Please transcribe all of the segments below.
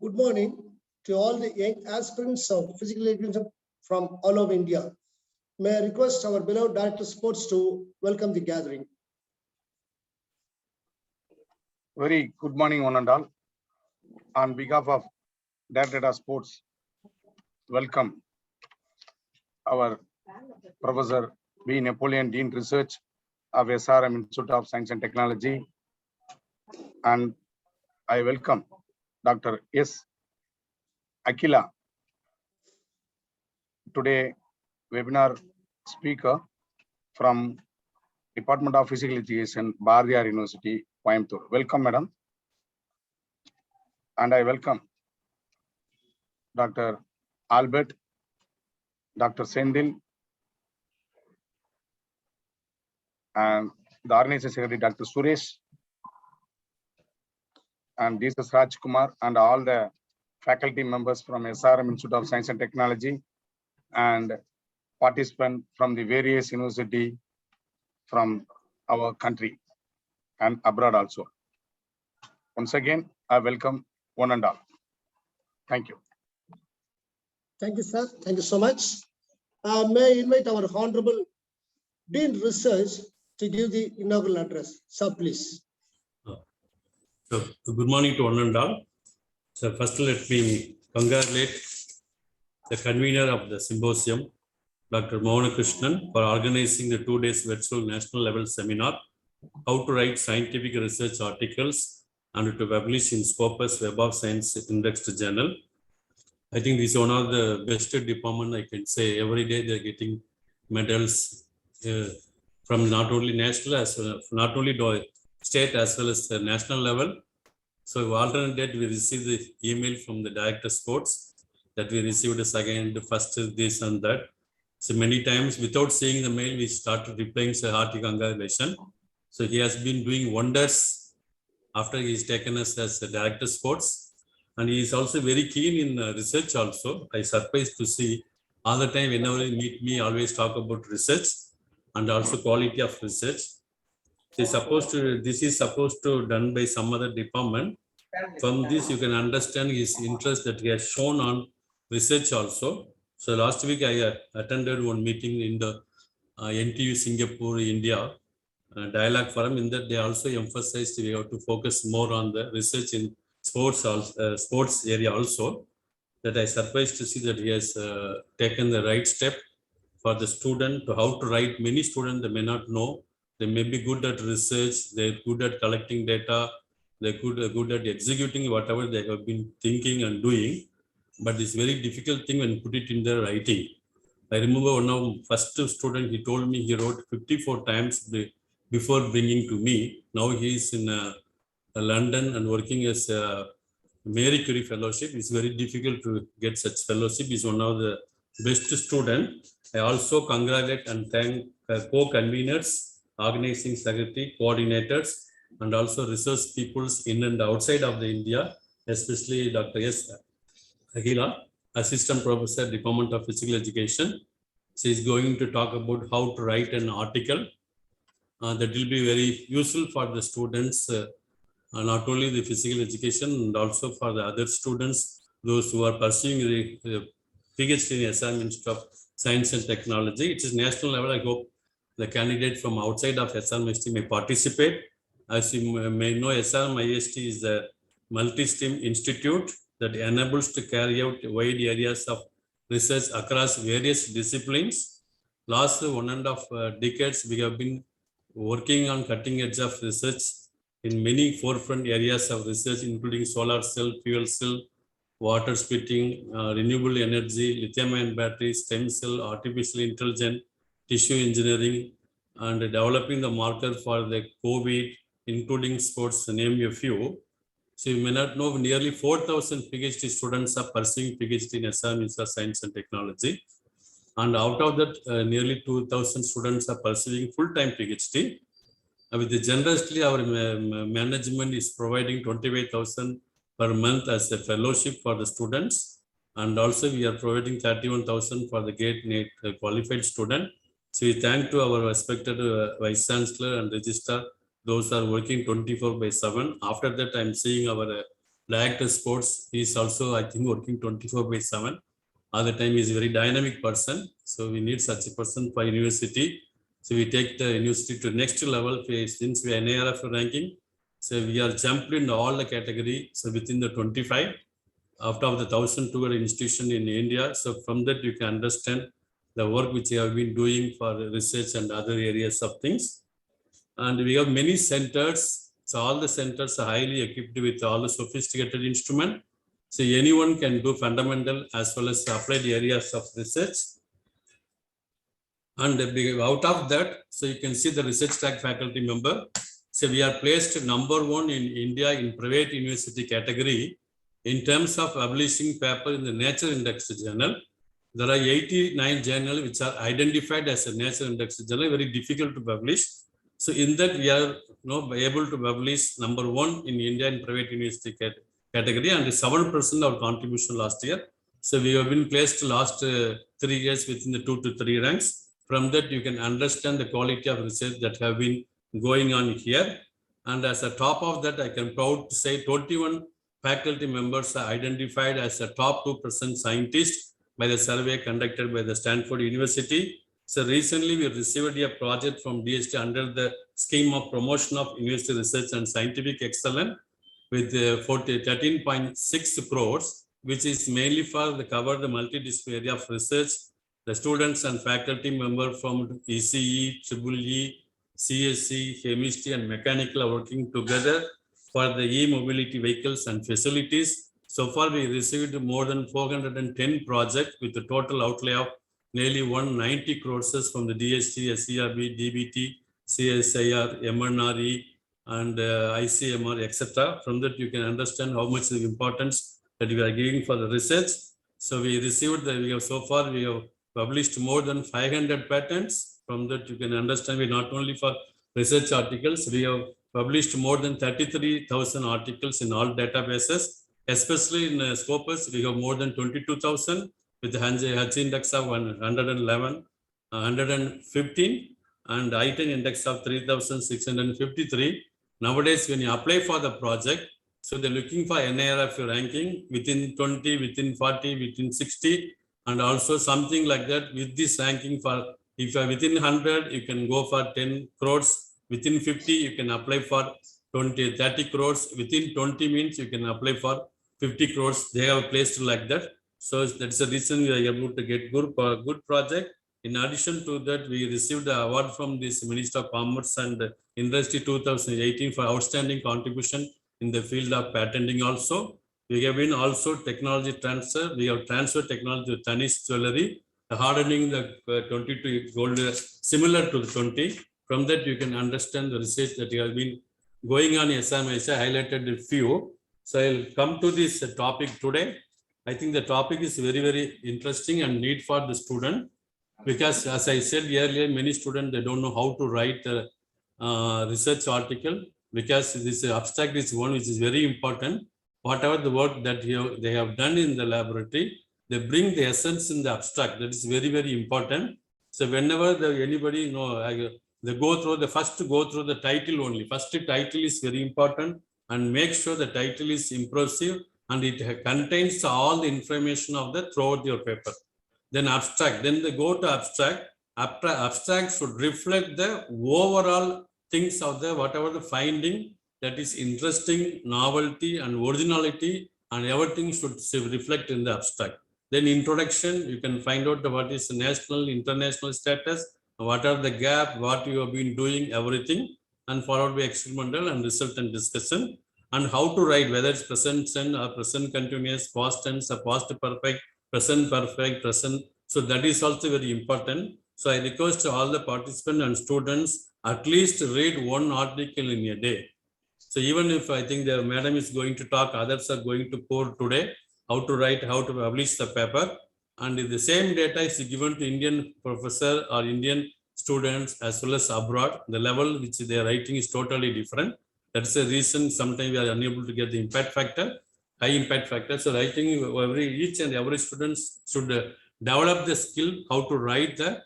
Good morning to all the young aspirants of physical education from all over India. May I request our beloved Director of Sports to welcome the gathering. Very good morning, one and all. On behalf of Director of Sports, welcome our Professor B. Napoleon, Dean Research of SRM Institute of Science and Technology, and I welcome Dr. S. Akila, today webinar speaker from Department of Physical Education, Bardiyar University, Coimbatore. Welcome, madam. And I welcome Dr. Albert, Dr. Sendil, and the organization secretary, Dr. Suresh, and Jesus Raj Kumar, and all the faculty members from SRM Institute of Science and Technology, and participants from the various university from our country and abroad also. Once again, I welcome one and all. Thank you. Thank you, sir. Thank you so much. May I invite our Honorable Dean Research to give the inaugural address. Sir, please. So, good morning to one and all. So, first let me congratulate the convener of the symposium, Dr. Mohan Krishnan, for organizing the 2 days virtual national level seminar, how to write scientific research articles and to publish in Scopus Web of Science indexed journal. I think this is one of the best department I can say. Every day they're getting medals from not only national as well, not only state as well as the national level. So alternate date we received the email from the Director of Sports that we received a second, first this and that. So many times without seeing the mail, we started replying, say, hearty congratulations. So he has been doing wonders after he's taken us as a Director of Sports. And he is also very keen in research also. I surprised to see all the time whenever he meet me, always talk about research and also quality of research. This is supposed to done by some other department. From this, you can understand his interest that he has shown on research also. So last week I attended one meeting in the NTU Singapore, India dialogue forum. In that they also emphasized we have to focus more on the research in sports area also. That I surprised to see that he has taken the right step for the student to how to write. Many students they may not know. They may be good at research, they're good at collecting data, they're good at executing whatever they have been thinking and doing. But it's very difficult thing when you put it in their writing. I remember one of first student, he told me he wrote 54 times before bringing to me. Now he is in London and working as a Mary Curie Fellowship. It's very difficult to get such fellowship. He's one of the best students. I also congratulate and thank co-conveners, organizing secretary, coordinators, and also research peoples in and outside of the India, especially Dr. S. Akila, Assistant Professor, Department of Physical Education. She is going to talk about how to write an article that will be very useful for the students, not only the physical education and also for the other students, those who are pursuing the PhD in SRM Institute of Science and Technology. It is national level. I hope the candidate from outside of SRMIST may participate. As you may know, SRMIST is a multi-stream institute that enables to carry out wide areas of research across various disciplines. Last 1.5 decades, we have been working on cutting edge of research in many forefront areas of research, including solar cell, fuel cell, water splitting, renewable energy, lithium-ion batteries, stem cell, artificial intelligence, tissue engineering, and developing the marker for the COVID, including sports, to name a few. So you may not know, nearly 4,000 PhD students are pursuing PhD in SRM Institute of Science and Technology. And out of that, nearly 2,000 students are pursuing full-time PhD. With the generously, our management is providing 25,000 per month as a fellowship for the students. And also we are providing 31,000 for the GATE qualified student. So we thank to our respected Vice Chancellor and Registrar. Those are working 24/7. After that, I'm seeing our director sports. He is also, I think, working 24/7. All the time he is a very dynamic person. So we need such a person for university. So we take the university to next level since we are NARF ranking. So we are jumped in all the category. So within the 25, out of the 1,200 institution in India. So from that you can understand the work which we have been doing for research and other areas of things. And we have many centers. So all the centers are highly equipped with all the sophisticated instrument. So anyone can do fundamental as well as applied areas of research. And out of that, so you can see the research track faculty member. So we are placed number 1 in India in private university category in terms of publishing paper in the Nature Index journal. There are 89 journals which are identified as a Nature Index journal, very difficult to publish. So in that we are able to publish number 1 in India in private university category, and 7% of contribution last year. So we have been placed last 3 years within the 2 to 3 ranks. From that you can understand the quality of research that have been going on here. And as a top of that, I can proud to say 21 faculty members are identified as a top 2% scientists by the survey conducted by the Stanford University. So recently we received a project from DST under the scheme of promotion of university research and scientific excellence with 13.6 crores, which is mainly for the cover the multidisciplinary area of research. The students and faculty members from ECE, EEE, CSC, chemistry and mechanical are working together for the e-mobility vehicles and facilities. So far we received more than 410 projects with a total outlay of nearly 190 crores from the DST, SCRB, DBT, CSIR, MNRE and ICMR, etc. From that you can understand how much the importance that we are giving for the research. So we received so far we have published more than 500 patents. From that you can understand we not only for research articles, we have published more than 33,000 articles in all databases, especially in Scopus we have more than 22,000 with the H index of 111, 115 and I-10 index of 3,653. Nowadays when you apply for the project, so they're looking for NARF ranking within 20, within 40, within 60, and also something like that with this ranking for, if you are within 100, you can go for 10 crores. Within 50, you can apply for 30 crores. Within 20 means you can apply for 50 crores. They have placed like that. So that's the reason we are able to get good project. In addition to that, we received the award from this Minister of Commerce and Industry 2018 for outstanding contribution in the field of patenting also. We have been also technology transfer. We have transferred technology to Tanishq jewelry, hardening the 22 gold similar to the 20. From that, you can understand the research that you have been going on SRMIST. I highlighted a few. So I'll come to this topic today. I think the topic is very, very interesting and need for the student, because as I said earlier, many students, they don't know how to write the research article, because this abstract is one which is very important. Whatever the work that they have done in the laboratory, they bring the essence in the abstract. That is very, very important. So whenever anybody they go through the title only. First title is very important, and make sure the title is impressive and it contains all the information of the throughout your paper. Then abstract. Then they go to abstract. After abstract should reflect the overall things of the whatever the finding that is interesting, novelty and originality, and everything should reflect in the abstract. Then introduction, you can find out what is the national, international status, what are the gap, what you have been doing, everything, and followed by experimental and resultant discussion, and how to write, whether it's present tense or present continuous, past tense or past perfect, present perfect, present. So that is also very important. So I request all the participants and students at least read one article in a day. So even if I think the madam is going to talk, others are going to pour today, how to write, how to publish the paper. And if the same data is given to Indian professor or Indian students as well as abroad, the level which they are writing is totally different. That's the reason sometimes we are unable to get the impact factor, high impact factor. So writing, each and every student should develop the skill how to write the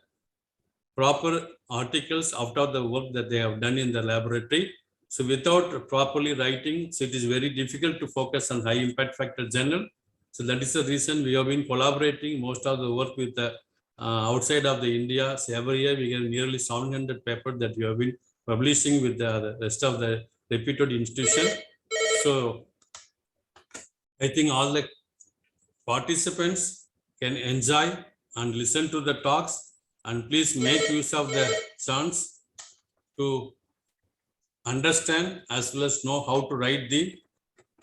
proper articles after the work that they have done in the laboratory. So without properly writing, so it is very difficult to focus on high impact factor journal. So that is the reason we have been collaborating most of the work with the outside of the India. So every year we get nearly 700 papers that we have been publishing with the rest of the reputed institution. So I think all the participants can enjoy and listen to the talks, and please make use of the chance to understand as well as know how to write the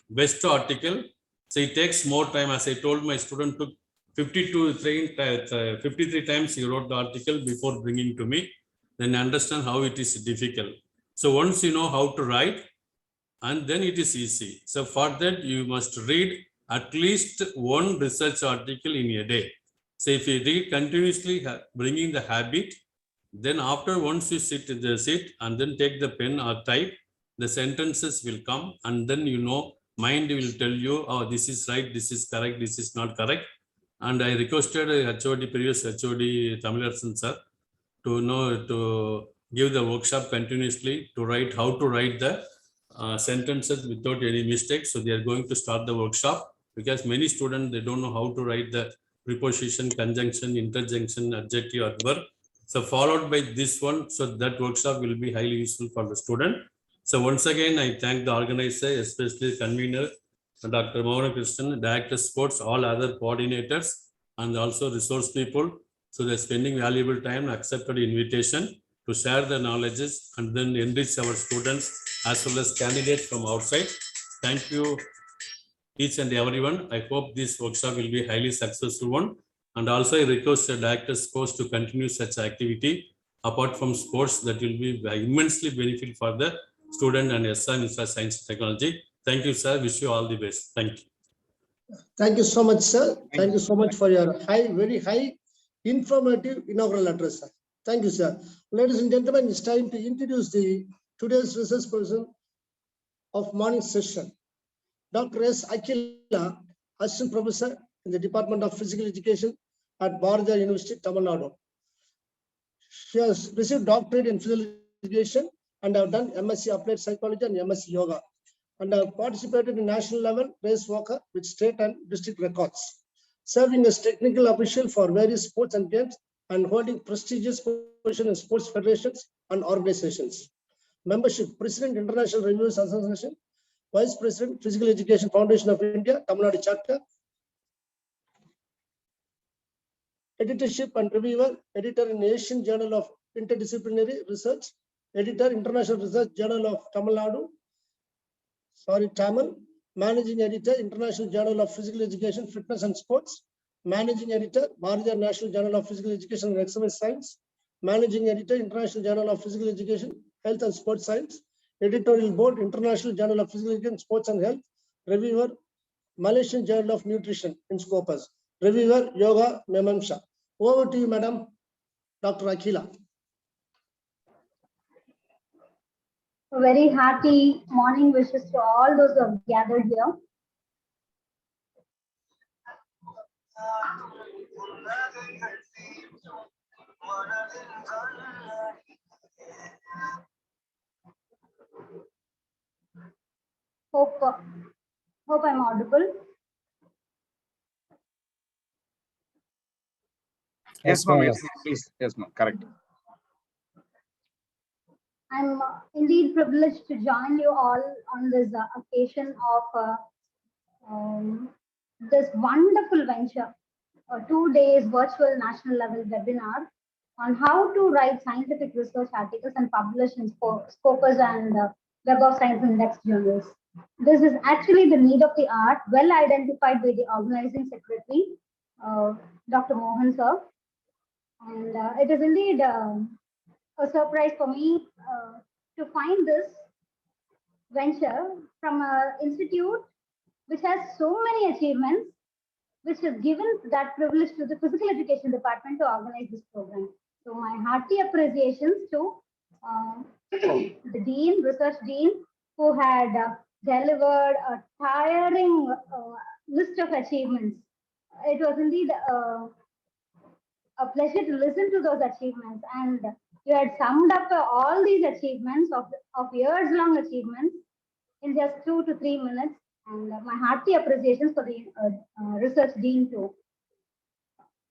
best article. So it takes more time. As I told, my student took 53 times he wrote the article before bringing to me. Then understand how it is difficult. So once you know how to write, and then it is easy. So for that, you must read at least one research article in a day. So if you read continuously, bringing the habit, then after once you sit and then take the pen or type, the sentences will come, and then you know, mind will tell you, oh, this is right, this is correct, this is not correct. And I requested HOD, previous HOD Tamilarsan sir, to give the workshop continuously to write how to write the sentences without any mistakes. So they are going to start the workshop, because many students, they don't know how to write the preposition, conjunction, interjunction, adjective, or verb. So followed by this one, so that workshop will be highly useful for the student. So once again, I thank the organizer, especially convener, Dr. Krishnan, Director Sports, all other coordinators, and also resource people. So they're spending valuable time and accepted invitation to share the knowledges and then enrich our students as well as candidates from outside. Thank you, each and everyone. I hope this workshop will be a highly successful one. And also I request the director's course to continue such activity. Apart from sports, that will be immensely beneficial for the student and SRMIST Science and Technology. Thank you, sir. Wish you all the best. Thank you. Thank you so much, sir. Thank you so much for your very high, informative inaugural address, sir. Thank you, sir. Ladies and gentlemen, it's time to introduce today's research person of morning session, Dr. S. Akhila, Assistant Professor in the Department of Physical Education at Bharatiya University, Tamil Nadu. She has received doctorate in physical education and have done MSc Applied Psychology and MSc Yoga, and have participated in national level race walker with state and district records, serving as technical official for various sports and games and holding prestigious positions in sports federations and organizations. Membership: President, International Reviewers Association, Vice President, Physical Education Foundation of India, Tamil Nadu Chapter, editorship and reviewer, editor in Asian Journal of Interdisciplinary Research, editor, International Research Journal of Tamil Nadu, Tamil, managing editor, International Journal of Physical Education, Fitness and Sports, managing editor, Bharatiya National Journal of Physical Education and Exercise Science, managing editor, International Journal of Physical Education, Health and Sports Science, editorial board, International Journal of Physical Education, Sports and Health, reviewer, Malaysian Journal of Nutrition in Scopus, reviewer, Yoga, Memamsha. Over to you, Madam Dr. Akhila. A very happy morning wishes to all those who have gathered here. Hope I'm audible. Yes, ma'am. Yes, please. Yes, ma'am. Correct. I'm indeed privileged to join you all on this occasion of this wonderful venture, a 2 days virtual national level webinar on how to write scientific research articles and publish in Scopus and Web of Science Index journals. This is actually the need of the hour, well identified by the organizing secretary, Dr. Mohan sir. And it is indeed a surprise for me to find this venture from an institute which has so many achievements, which has given that privilege to the physical education department to organize this program. So my hearty appreciations to the dean, research dean, who had delivered a tiring list of achievements. It was indeed a pleasure to listen to those achievements, and You had summed up all these achievements of years-long achievements in just 2 to 3 minutes, and my hearty appreciations for the research dean too.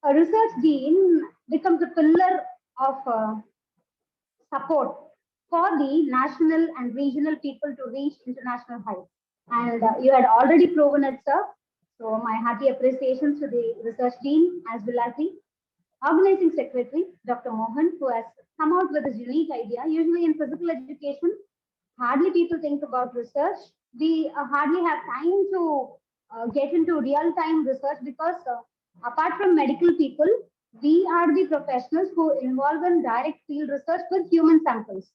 A research dean becomes a pillar of support for the national and regional people to reach international heights. And you had already proven it, sir. So my hearty appreciations to the research dean as well as the organizing secretary, Dr. Mohan, who has come out with this unique idea. Usually in physical education, hardly people think about research. We hardly have time to get into real-time research because apart from medical people, we are the professionals who involve in direct field research with human samples.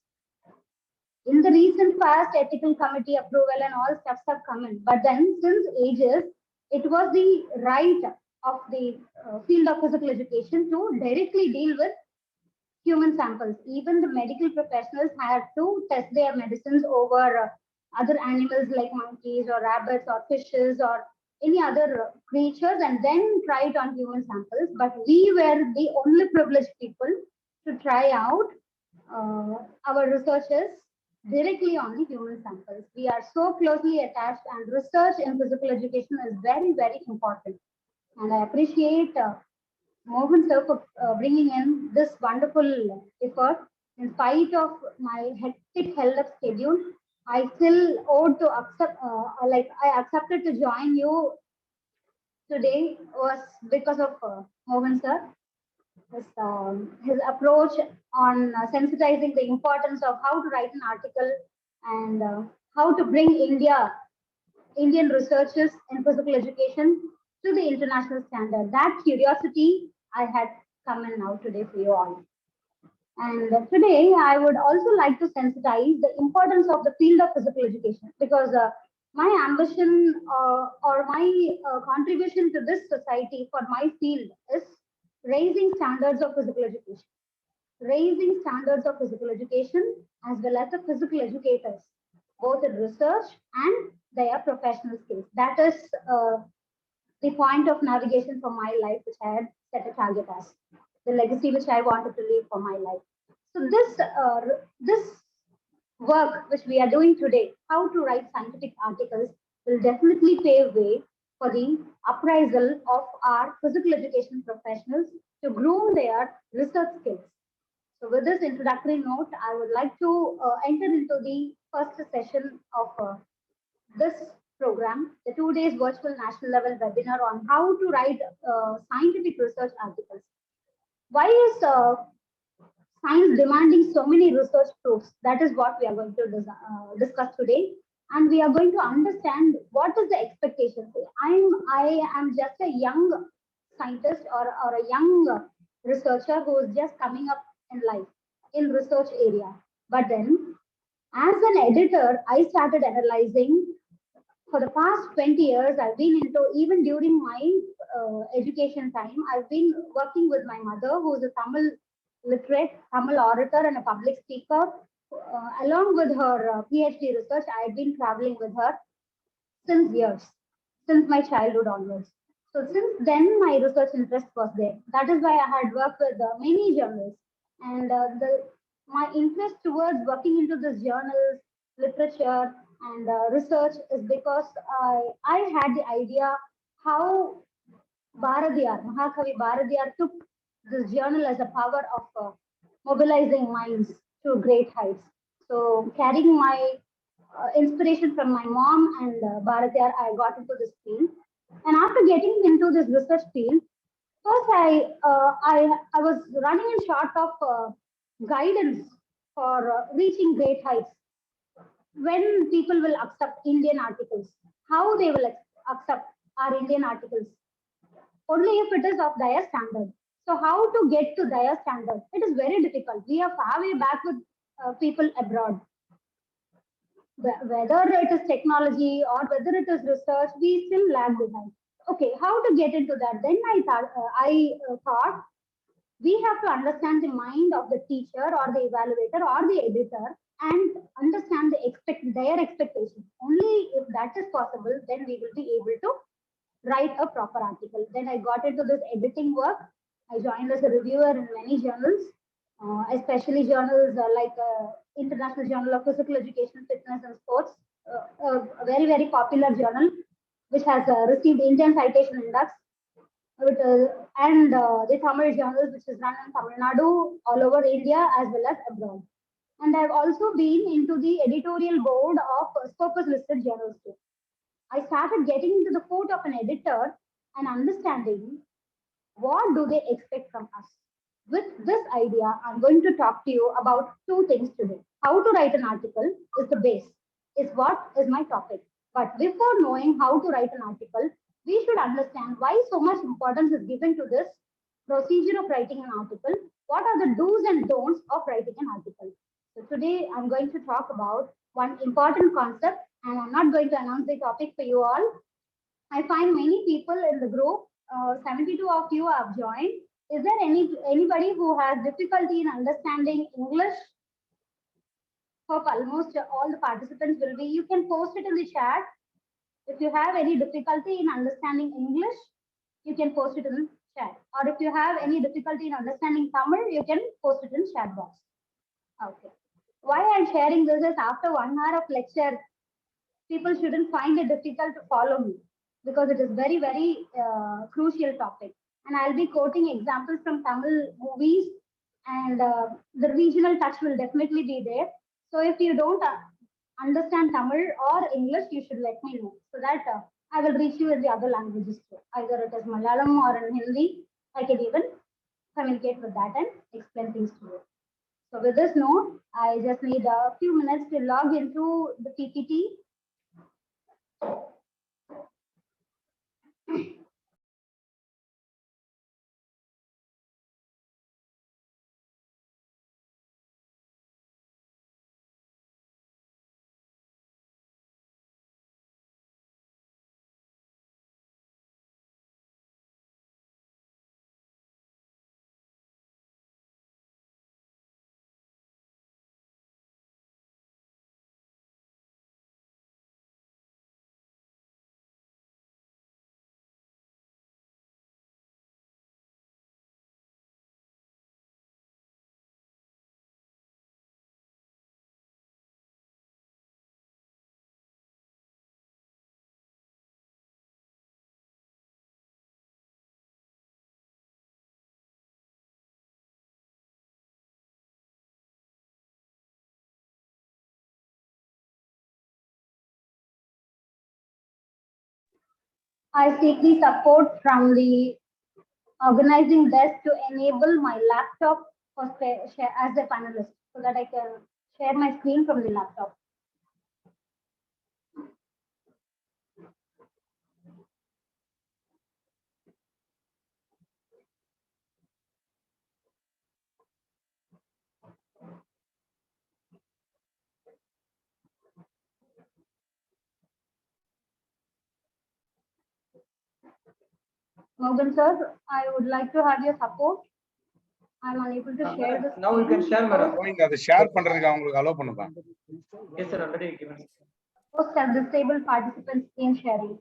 In the recent past, ethical committee approval and all stuff have come in. But then since ages, it was the right of the field of physical education to directly deal with human samples. Even the medical professionals had to test their medicines over other animals like monkeys or rabbits or fishes or any other creatures and then try it on human samples. But we were the only privileged people to try out our researches directly on the human samples. We are so closely attached, and research in physical education is very, very important. And I appreciate Mohan sir for bringing in this wonderful effort. In spite of my hectic held up schedule, I still owed to accept, I accepted to join you today was because of Mohan sir. His approach on sensitizing the importance of how to write an article and how to bring Indian researchers in physical education to the international standard. That curiosity I had come in now today for you all. And today I would also like to sensitize the importance of the field of physical education because my ambition or my contribution to this society for my field is raising standards of physical education. Raising standards of physical education as well as the physical educators, both in research and their professional skills. That is the point of navigation for my life, which I had set a target as, the legacy which I wanted to leave for my life. So this work which we are doing today, how to write scientific articles, will definitely pave way for the appraisal of our physical education professionals to groom their research skills. So with this introductory note, I would like to enter into the first session of this program, the 2 days virtual national level webinar on how to write scientific research articles. Why is science demanding so many research proofs? That is what we are going to discuss today. And we are going to understand what is the expectation. I am just a young scientist or a young researcher who is just coming up in life in research area. But then as an editor, I started analyzing. For the past 20 years, I've been into, even during my education time, I've been working with my mother, who is a Tamil literate, Tamil orator and a public speaker. Along with her PhD research, I had been traveling with her since years, since my childhood onwards. So since then, my research interest was there. That is why I had worked with many journals. And my interest towards working into this journals, literature, and research is because I had the idea how Mahakavi Bharadiyar took this journal as a power of mobilizing minds to great heights. So carrying my inspiration from my mom and Bharadiyar, I got into this field. And after getting into this research field, first I was running in short of guidance for reaching great heights. When people will accept Indian articles, how they will accept our Indian articles, only if it is of their standard. So how to get to their standard? It is very difficult. We are far way back with people abroad. Whether it is technology or whether it is research, we still lag behind. Okay, how to get into that? Then I thought we have to understand the mind of the teacher or the evaluator or the editor and understand their expectations. Only if that is possible, then we will be able to write a proper article. Then I got into this editing work. I joined as a reviewer in many journals. especially journals like International Journal of Physical Education, Fitness and Sports, a very, very popular journal, which has received Indian Citation Index, and the Tamil journals, which is run in Tamil Nadu, all over India as well as abroad. And I've also been into the editorial board of Scopus listed journals too. I started getting into the foot of an editor and understanding what do they expect from us. With this idea, I'm going to talk to you about two things today. How to write an article is the base, is what is my topic. But before knowing how to write an article, we should understand why so much importance is given to this procedure of writing an article. What are the do's and don'ts of writing an article? So today I'm going to talk about one important concept, and I'm not going to announce the topic for you all. I find many people in the group, 72 of you have joined. Is there anybody who has difficulty in understanding English? Hope almost all the participants will be. You can post it in the chat. If you have any difficulty in understanding English, you can post it in the chat. Or if you have any difficulty in understanding Tamil, you can post it in chat box. Okay. Why I'm sharing this is after 1 hour of lecture, people shouldn't find it difficult to follow me because it is very, very crucial topic. And I'll be quoting examples from Tamil movies, and the regional touch will definitely be there. So if you don't understand Tamil or English, you should let me know so that I will reach you in the other languages too. Either it is Malayalam or in Hindi, I can even communicate with that and explain things to you. So with this note, I just need a few minutes to log into the PPT. I seek the support from the organizing desk to enable my laptop for share as a panelist so that I can share my screen from the laptop. Morgan sir, I would like to have your support. I'm unable to share this. Now you can share, madam. அதை share பண்றதுக்கு அவங்களுக்கு allow பண்ணுப்பா. Yes, sir. Already given. Post have disabled participants screen sharing.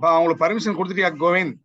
அவங்களுக்கு permission கொடுத்துட்டியா Govind?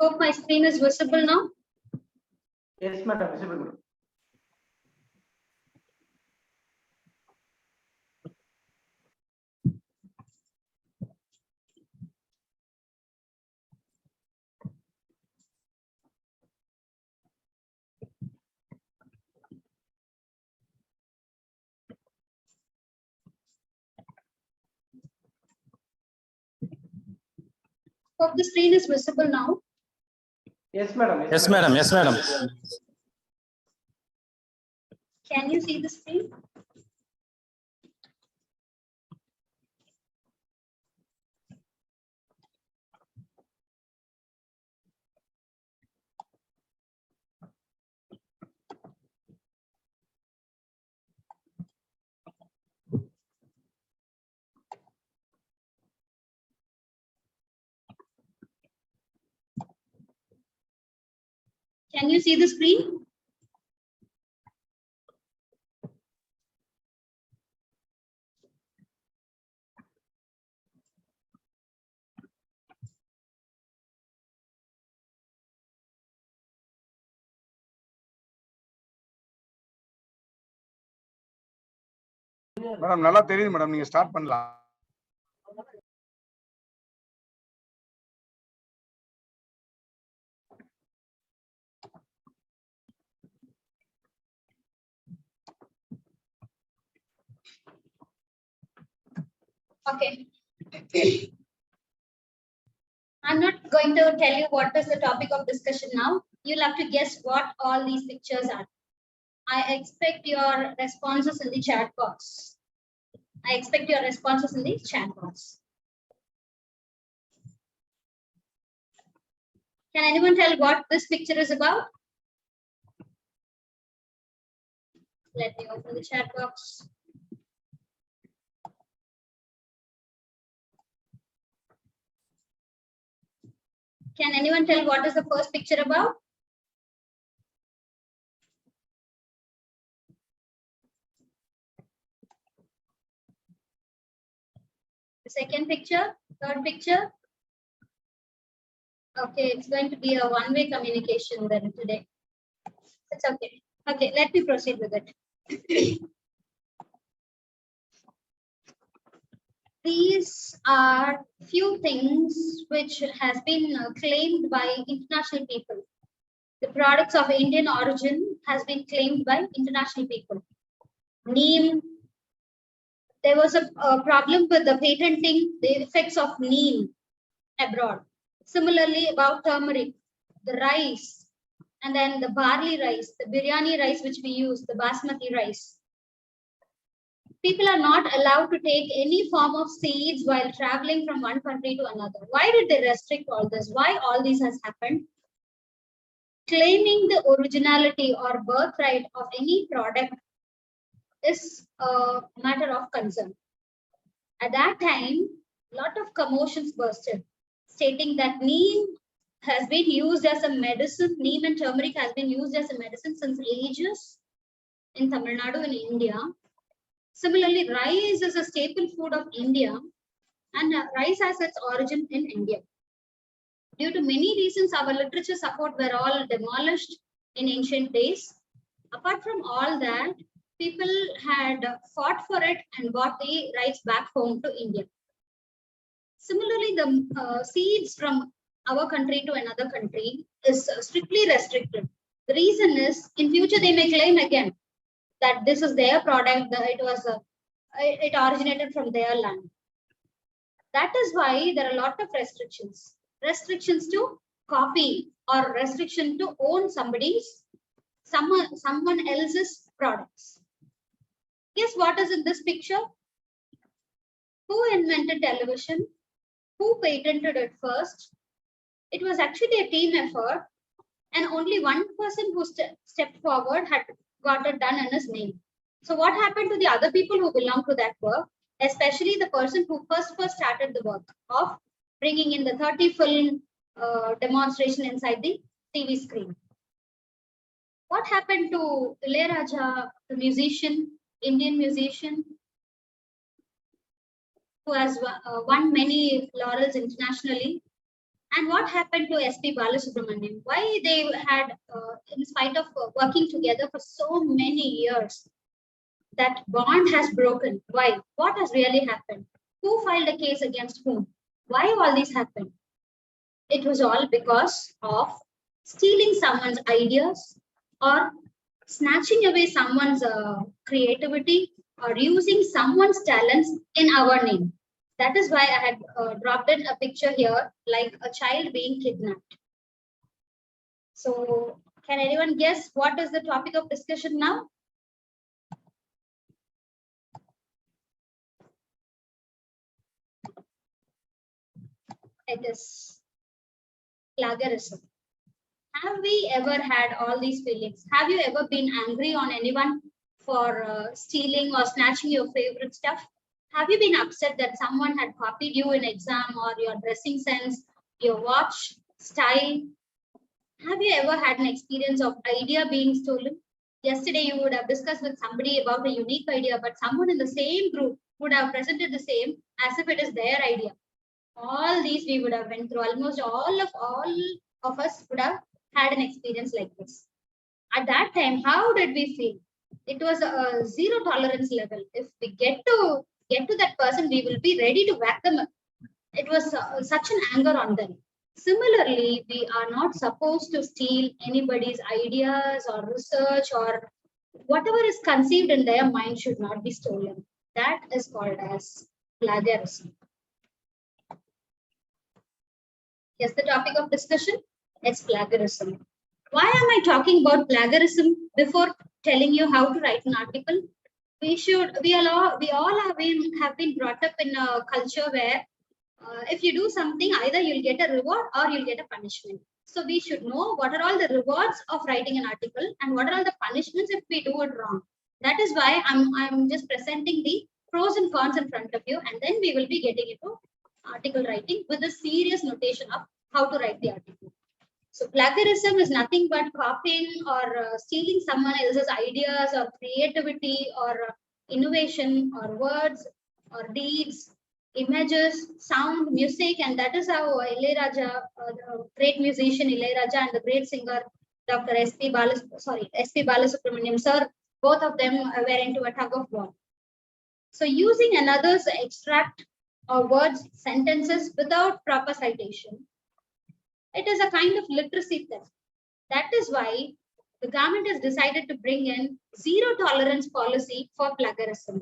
Hope my screen is visible now. Yes, madam. Visible, madam. Hope the screen is visible now. Yes, madam. Yes, madam. Yes, madam. Can you see the screen? Can you see the screen? Madam நல்லா தெரியுது madam, நீங்க start பண்ணலாம். Okay. I'm not going to tell you what is the topic of discussion now. You'll have to guess what all these pictures are. I expect your responses in the chat box. I expect your responses in the chat box. Can anyone tell what this picture is about? Let me open the chat box. Can anyone tell what is the first picture about? The second picture, third picture. Okay, it's going to be a one-way communication then today. It's okay. Okay, let me proceed with it. These are few things which has been claimed by international people. The products of Indian origin has been claimed by international people. Neem. There was a problem with the patenting the effects of neem abroad. Similarly, about turmeric, the rice, and then the barley rice, the biryani rice which we use, the basmati rice. People are not allowed to take any form of seeds while traveling from one country to another. Why did they restrict all this? Why all this has happened? Claiming the originality or birthright of any product is a matter of concern. At that time, a lot of commotions bursted, stating that neem has been used as a medicine. Neem and turmeric has been used as a medicine since ages in Tamil Nadu in India. Similarly, rice is a staple food of India, and rice has its origin in India. Due to many reasons, our literature support were all demolished in ancient days. Apart from all that, people had fought for it and brought the rice back home to India. Similarly, the seeds from our country to another country is strictly restricted. The reason is, in future they may claim again that this is their product, that it originated from their land. That is why there are a lot of restrictions. Restrictions to copy or restriction to own someone else's products. Guess what is in this picture? Who invented television? Who patented it first? It was actually a team effort, and only one person who stepped forward had got it done in his name. So what happened to the other people who belong to that work, especially the person who first started the work of bringing in the 30 film demonstration inside the TV screen? What happened to Ilayaraja, the musician, Indian musician, who has won many laurels internationally? And what happened to SP Balasubramaniam? Why they had, in spite of working together for so many years, that bond has broken? Why? What has really happened? Who filed a case against whom? Why all this happened? It was all because of stealing someone's ideas or snatching away someone's creativity or using someone's talents in our name. That is why I had dropped in a picture here, like a child being kidnapped. So can anyone guess what is the topic of discussion now? It is plagiarism. Have we ever had all these feelings? Have you ever been angry on anyone for stealing or snatching your favorite stuff? Have you been upset that someone had copied you in exam or your dressing sense, your watch, style? Have you ever had an experience of idea being stolen? Yesterday, you would have discussed with somebody about a unique idea, but someone in the same group would have presented the same as if it is their idea. All these we would have went through. Almost all of us would have had an experience like this. At that time, how did we feel? It was a zero tolerance level. If we get to that person, we will be ready to whack them up. It was such an anger on them. Similarly, we are not supposed to steal anybody's ideas or research, or whatever is conceived in their mind should not be stolen. That is called as plagiarism. Yes, the topic of discussion is plagiarism. Why am I talking about plagiarism before telling you how to write an article? We all have been brought up in a culture where if you do something, either you'll get a reward or you'll get a punishment. So we should know what are all the rewards of writing an article and what are all the punishments if we do it wrong. That is why I'm just presenting the pros and cons in front of you, and then we will be getting into article writing with a serious notation of how to write the article. So plagiarism is nothing but copying or stealing someone else's ideas or creativity or innovation or words or deeds, images, sound, music, and that is how Ilayaraja, the great musician Ilayaraja and the great singer Dr. SP Balasubramaniam sir, both of them were into a tug of war. So using another's extract or words, sentences without proper citation, it is a kind of literacy theft. That is why the government has decided to bring in zero tolerance policy for plagiarism.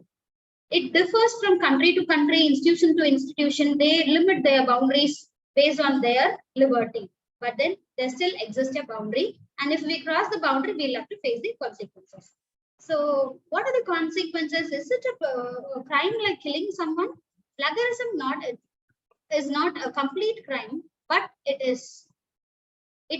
It differs from country to country, institution to institution. They limit their boundaries based on their liberty. But then there still exists a boundary. And if we cross the boundary, we'll have to face the consequences. So what are the consequences? Is it a crime like killing someone? Plagiarism is not a complete crime, but it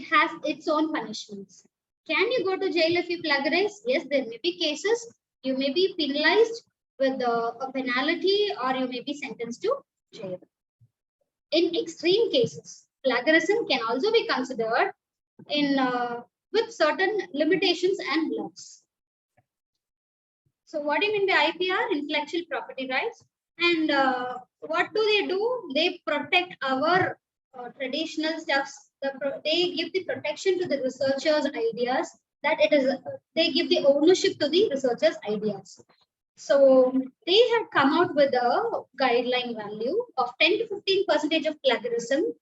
has its own punishments. Can you go to jail if you plagiarize? Yes, there may be cases. You may be penalized with a penalty, or you may be sentenced to jail. In extreme cases, plagiarism can also be considered in with certain limitations and laws. So what do you mean by IPR? Intellectual property rights. And what do? They protect our traditional stuffs. They give the protection to the researchers' ideas. They give the ownership to the researchers' ideas. So they have come out with a guideline value of 10 to 15% of plagiarism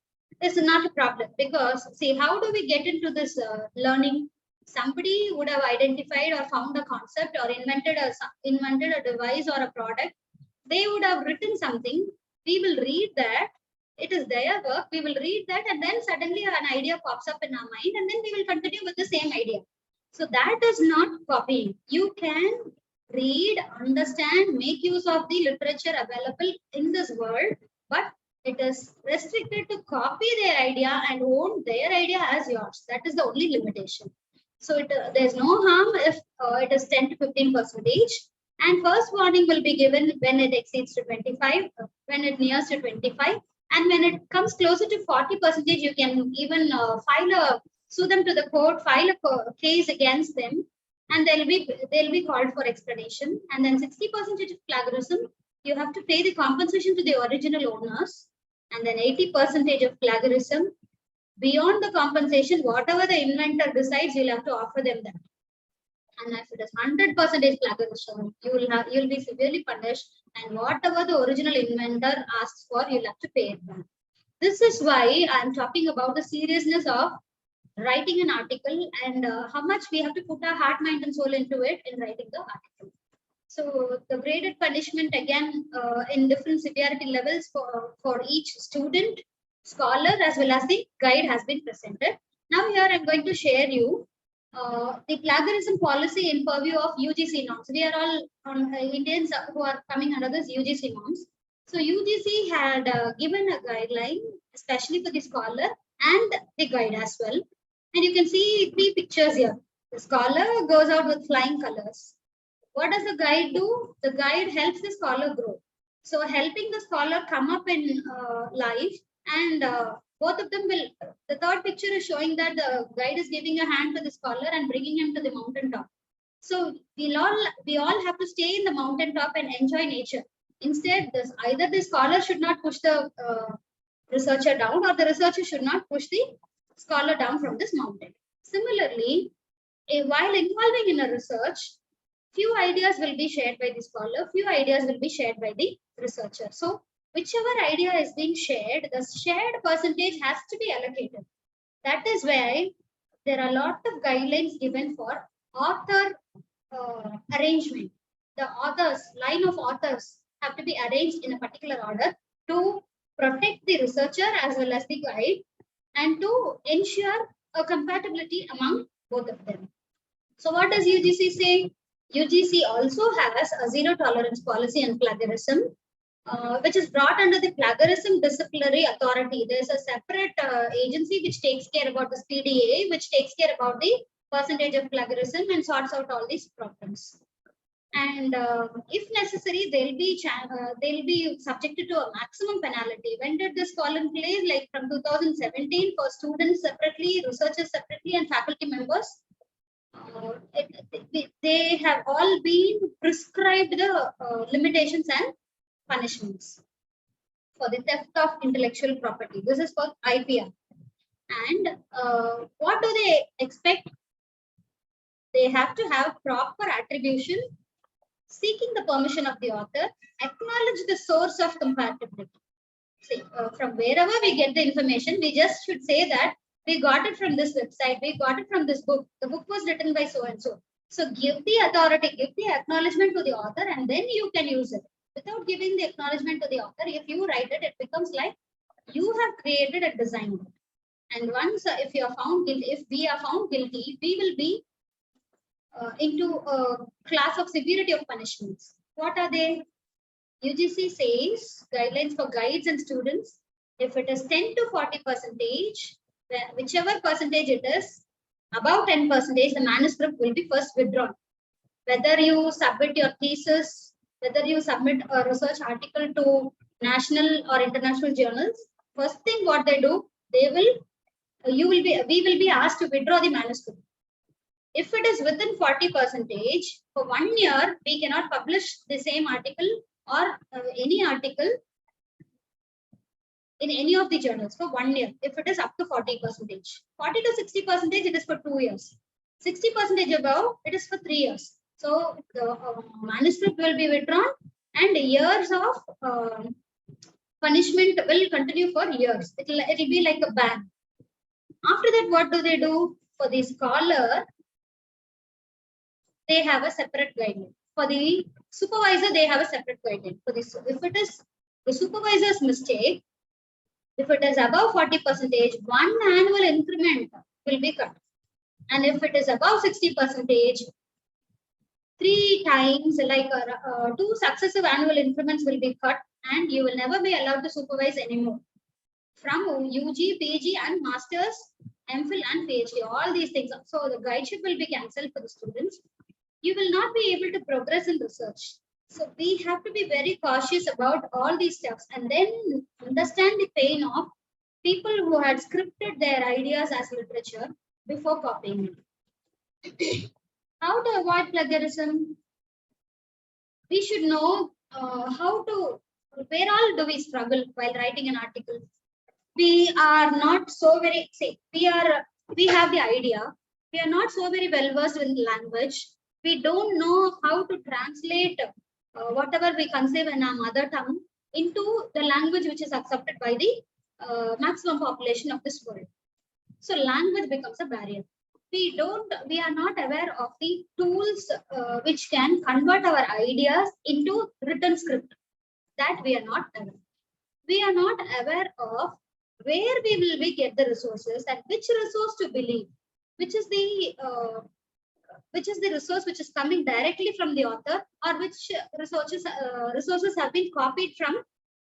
is not a problem, because see, how do we get into this learning? Somebody would have identified or found a concept or invented a device or a product. They would have written something. We will read that. It is their work. We will read that, and then suddenly an idea pops up in our mind, and then we will continue with the same idea. So that is not copying. You can read, understand, make use of the literature available in this world, but it is restricted to copy their idea and own their idea as yours. That is the only limitation. So there's no harm if it is 10 to 15%. And first warning will be given when it exceeds to 25, when it nears to 25. And when it comes closer to 40%, you can even sue them to the court, file a case against them, and they'll be called for explanation. And then 60% of plagiarism, you have to pay the compensation to the original owners. And then 80% of plagiarism, beyond the compensation, whatever the inventor decides, you'll have to offer them that. And if it is 100% plagiarism, you'll be severely punished, and whatever the original inventor asks for, you'll have to pay it back. This is why I'm talking about the seriousness of writing an article and how much we have to put our heart, mind, and soul into it in writing the article. So the graded punishment again in different severity levels for each student, scholar, as well as the guide has been presented. Now here I'm going to share you the plagiarism policy in purview of UGC norms. We are all Indians who are coming under this UGC norms. So UGC had given a guideline, especially for the scholar and the guide as well. And you can see 3 pictures here. The scholar goes out with flying colors. What does the guide do? The guide helps the scholar grow. So helping the scholar come up in life, and both of them will, the third picture is showing that the guide is giving a hand to the scholar and bringing him to the mountaintop. So we all have to stay in the mountaintop and enjoy nature. Instead, either the scholar should not push the researcher down, or the researcher should not push the scholar down from this mountain. Similarly, while involving in a research, few ideas will be shared by the scholar, few ideas will be shared by the researcher. So whichever idea is being shared, the shared percentage has to be allocated. That is why there are a lot of guidelines given for author arrangement. The line of authors have to be arranged in a particular order to protect the researcher as well as the guide, and to ensure a compatibility among both of them. So what does UGC say? UGC also has a zero tolerance policy on plagiarism, which is brought under the Plagiarism Disciplinary Authority. There's a separate agency which takes care about this PDA, which takes care about the percentage of plagiarism and sorts out all these problems. And if necessary, they'll be subjected to a maximum penalty. When did this fall in place? Like from 2017 for students separately, researchers separately, and faculty members. They have all been prescribed the limitations and punishments for the theft of intellectual property. This is for IPR. And what do they expect? They have to have proper attribution, seeking the permission of the author, acknowledge the source of compatibility. See, from wherever we get the information, we just should say that we got it from this website, we got it from this book, the book was written by so and so. So give the authority, give the acknowledgement to the author, and then you can use it. Without giving the acknowledgement to the author, if you write it, it becomes like you have created a design. And once if you are found guilty, if we are found guilty, we will be into a class of severity of punishments. What are they? UGC says guidelines for guides and students. If it is 10 to 40%, whichever percentage it is, above 10%, the manuscript will be first withdrawn. Whether you submit your thesis, whether you submit a research article to national or international journals, first thing what they do, we will be asked to withdraw the manuscript. If it is within 40%, for 1 year, we cannot publish the same article or any article in any of the journals for 1 year. If it is up to 40%, 40 to 60%, it is for 2 years. 60% above, it is for 3 years. So the manuscript will be withdrawn, and years of punishment will continue for years. It will be like a ban. After that, what do they do? For the scholar, they have a separate guideline. For the supervisor, they have a separate guideline. For this, if it is the supervisor's mistake, if it is above 40%, 1 annual increment will be cut. And if it is above 60%, 3 times, like 2 successive annual increments will be cut, and you will never be allowed to supervise anymore. From UG, PG, and Masters, MPhil, and PhD, all these things. So the guideship will be cancelled for the students. You will not be able to progress in research. So we have to be very cautious about all these steps, and then understand the pain of people who had scripted their ideas as literature before copying it. How to avoid plagiarism? We should know where all do we struggle while writing an article. we are not so very, say, we have the idea, we are not so very well versed in language, we don't know how to translate whatever we conceive in our mother tongue into the language which is accepted by the maximum population of this world. So language becomes a barrier. We are not aware of the tools which can convert our ideas into written script. That we are not aware. We are not aware of where we get the resources and which resource to believe, which is the resource which is coming directly from the author, or which resources have been copied from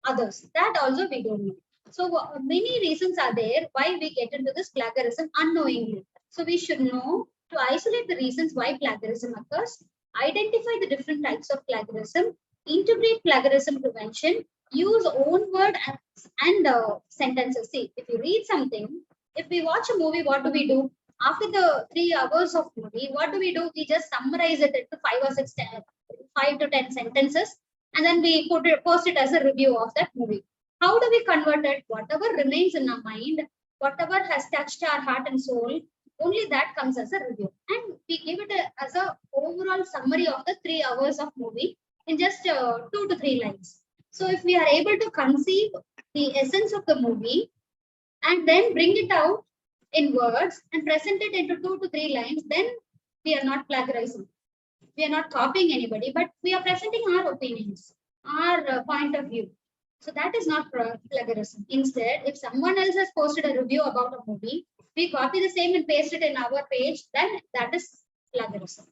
others. That also we don't know. So many reasons are there why we get into this plagiarism unknowingly. So we should know to isolate the reasons why plagiarism occurs, identify the different types of plagiarism, integrate plagiarism prevention, use own word and sentences. See, if you read something, if we watch a movie, what do? After the 3 hours of movie, what do? We just summarize it into 5 to 10 sentences, and then we post it as a review of that movie. How do we convert it? Whatever remains in our mind, whatever has touched our heart and soul, only that comes as a review. And we give it as a overall summary of the 3 hours of movie in just 2 to 3 lines. So if we are able to conceive the essence of the movie and then bring it out in words and present it into 2 to 3 lines, then we are not plagiarizing. We are not copying anybody, but we are presenting our opinions, our point of view. So that is not plagiarism. Instead, if someone else has posted a review about a movie, we copy the same and paste it in our page, then that is plagiarism.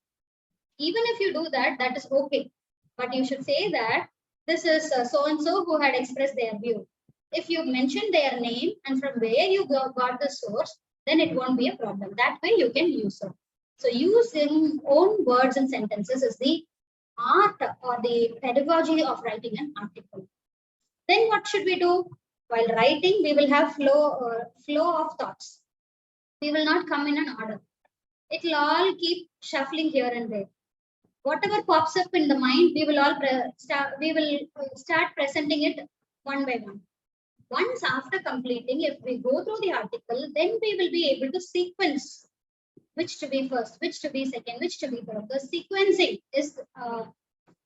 Even if you do that, that is okay. But you should say that this is so-and-so who had expressed their view. If you mention their name and from where you got the source, then it won't be a problem. That way you can use it. So using own words and sentences is the art or the pedagogy of writing an article. Then what should we do? While writing, we will have flow of thoughts. We will not come in an order. It will all keep shuffling here and there. Whatever pops up in the mind, we will start presenting it one by one. Once after completing, if we go through the article, then we will be able to sequence which to be first, which to be second, which to be third. The sequencing is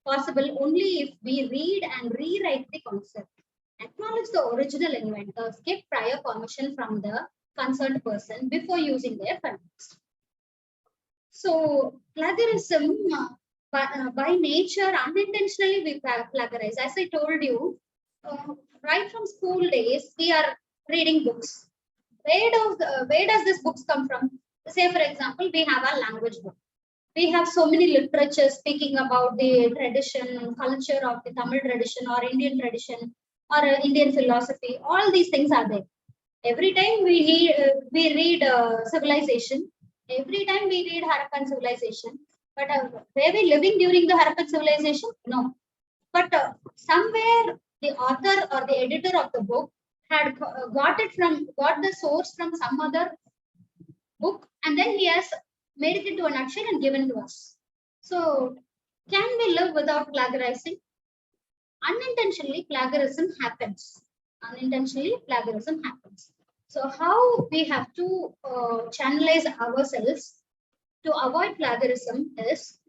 possible only if we read and rewrite the concept. Acknowledge the original inventors, get prior permission from the concerned person before using their context. So plagiarism, by nature, unintentionally we plagiarize. As I told you, right from school days, we are reading books. Where does this books come from? Say, for example, we have a language book. We have so many literature speaking about the tradition, culture of the Tamil tradition or Indian tradition or Indian philosophy. All these things are there. Every time we read civilization, every time we read Harappan civilization, but were we living during the Harappan civilization? No. But somewhere the author or the editor of the book had got the source from some other book, and then he has made it into a nutshell and given to us. So can we live without plagiarizing? Unintentionally, plagiarism happens. So how we have to channelize ourselves to avoid plagiarism is